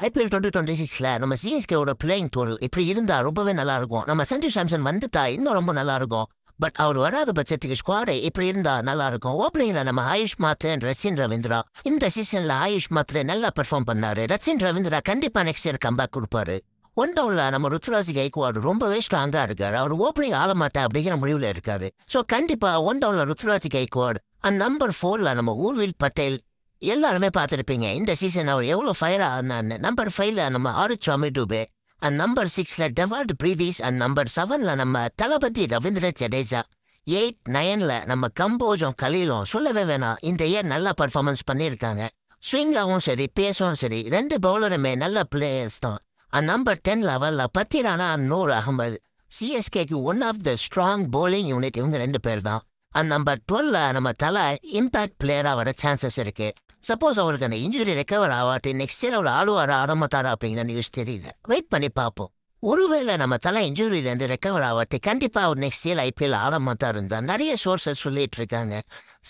IPL 2026ல நம்ம சிஎஸ்கேவோட playing tool இப்படி இருந்தா ரொம்பவே நல்லா இருக்கும். நம்ம சஞ்சு சாம்சன் வந்துட்டா இன்னும் ரொம்ப நல்லா இருக்கும். பட் அவர் வராத பட்சத்துக்கு ஸ்குவாடு இப்படி இருந்தா நல்லா இருக்கும். ஓப்பனிங்ல நம்ம ஆயுஷ் மாத்ரே அண்ட் ரச்சின் ரவீந்திரா. இந்த சீசன்ல ஆயுஷ் மாத்ரே நல்லா பெர்ஃபார்ம் பண்ணாரு. ரச்சின் ரவீந்திரா கண்டிப்பா நெக்ஸ்ட் இயர் கம்பேக் கொடுப்பாரு. ஒன் டவுன்ல நம்ம ருத்ராஜ் கைக்வாட் ரொம்பவே ஸ்ட்ராங்கா இருக்காரு. அவர் ஓப்பனிங் ஆள மாட்டேன் அப்படிங்கிற முடிவுல இருக்காரு. ஸோ கண்டிப்பா ஒன் டவுன்ல ருத்ராஜ் கைக்வாட் அண்ட் நம்பர் 4ல நம்ம ஊர்வில் பட்டேல் எல்லாருமே பார்த்துருப்பீங்க. இந்த சீசன் அவர் எவ்வளோ ஃபயரா ஆனான்னு. நம்பர் 5ல நம்ம ஆரிச் டுபே அண்ட் நம்பர் 6ல டெவார்ட் பிரீவிஸ் அண்ட் நம்பர் 7ல நம்ம தளபதி ரவீந்திர ஜடேஜா. 8, 9ல நம்ம கம்போஜும் கலீலும் சொல்லவே வேணாம். இந்த இயர் நல்லா பர்ஃபார்மன்ஸ் பண்ணியிருக்காங்க. ஸ்விங்காவும் சரி பேஸும் சரி 2 பவுலருமே நல்ல பிளேயர்ஸ் தான். அண்ட் நம்பர் 10 லெவலில் பத்திரானா அண்ட் நூர் அகமது. சிஎஸ்கேக்கு one of the strong bowling unit இவங்க 2 பேர் தான். அண்ட் நம்பர் 12ல நம்ம தலை இம்பேக்ட் பிளேயராக வர சான்சஸ் இருக்கு. சப்போஸ் அவருக்கு அந்த இன்ஜுரி ரெக்கவர் ஆகாட்டி நெக்ஸ்ட் இயர் அவர் ஆடுவாரா ஆடமாட்டாரா அப்படிங்கிற நியூஸ் தெரியல. வெயிட் பண்ணி பார்ப்போம். ஒருவேளை நம்ம தலை இன்ஜுரியிலேருந்து ரெக்கவர் ஆகாட்டி கண்டிப்பாக அவர் நெக்ஸ்ட் இயர் ஐபிஎல் ஆட மாட்டார் இருந்தால் நிறைய சோர்ஸஸ் சொல்லிட்டு இருக்காங்க.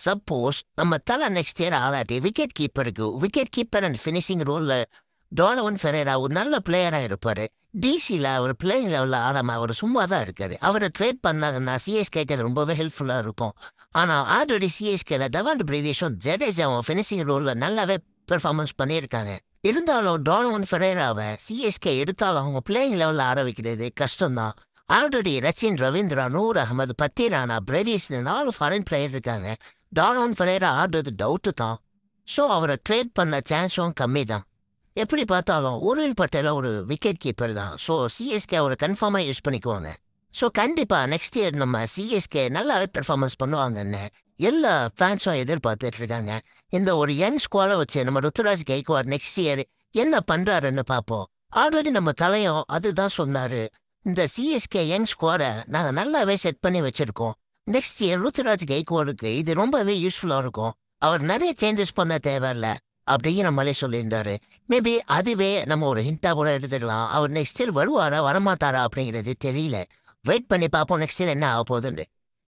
சப்போஸ் நம்ம தலை நெக்ஸ்ட் இயர் ஆடாட்டி விக்கெட் கீப்பர் அண்ட் ஃபினிஷிங் ரோலில் டோனவன் ஃபெரேரா ஒரு நல்ல பிளேயராக இருப்பார். டிசியில் அவர் பிளேயிங் லெவலில் ஆடாமல் அவர் சும்மா தான் இருக்காரு. அவரை ட்ரேட் பண்ணாங்கன்னா சிஎஸ்கேக்கு அது ரொம்பவே ஹெல்ப்ஃபுல்லாக இருக்கும். ஆனால் ஆல்ரெடி சிஎஸ்கேல டெவார்ட் பிரீவிஸும் ஜடேஜாவும் ஃபினிஷிங் ரோலில் நல்லாவே பெர்ஃபார்மன்ஸ் பண்ணியிருக்காங்க. இருந்தாலும் டோனவன் ஃபெரேராவை சிஎஸ்கே எடுத்தாலும் அவங்க பிளேயிங் லெவலில் ஆட வைக்கிறது கஷ்டம்தான். ஆல்ரெடி ரச்சின் ரவீந்திரா, நூர் அகமது, பத்திரானா, பிரேவிஸ்னு 4 ஃபாரின் பிளேயர் இருக்காங்க. டோனவன் ஃபெரேரா ஆடுறது டவுட்டு தான். ஸோ அவரை ட்ரேட் பண்ண சான்ஸும் கம்மி தான். எப்படி பார்த்தாலும் ஊர்வில் பட்டேல ஒரு விக்கெட் கீப்பர் தான். ஸோ சிஎஸ்கே அவரை கன்ஃபார்மாக யூஸ் பண்ணிக்குவாங்க. ஸோ கண்டிப்பாக நெக்ஸ்ட் இயர் நம்ம சிஎஸ்கே நல்லாவே பெர்ஃபார்மன்ஸ் பண்ணுவாங்கன்னு எல்லா ஃபேன்ஸும் எதிர்பார்த்துட்டு இருக்காங்க. இந்த ஒரு யங் ஸ்குவாடை வச்சு நம்ம ருத்ராஜ் கைக்வாட் நெக்ஸ்ட் இயர் என்ன பண்ணுறாருன்னு பார்ப்போம். ஆல்ரெடி நம்ம தலையும் அதுதான் சொன்னார். இந்த சிஎஸ்கே யங் ஸ்குவாடை நாங்கள் நல்லாவே செட் பண்ணி வச்சுருக்கோம். நெக்ஸ்ட் இயர் ருத்ராஜ் கைக்வாடுக்கு இது ரொம்பவே யூஸ்ஃபுல்லாக இருக்கும். அவர் நிறைய சேஞ்சஸ் பண்ண தேவையில்ல அப்படிங்கிற மாதிரி சொல்லியிருந்தாரு. மேபி அதுவே நம்ம ஒரு ஹிண்டாக கூட எடுத்துக்கலாம். அவர் நெக்ஸ்ட் இயர் வருவாரா வரமாட்டாரா அப்படிங்கிறது தெரியல. வெயிட் பண்ணி பார்ப்போம் நெக்ஸ்ட் இயர் என்ன ஆக போகுதுன்னு.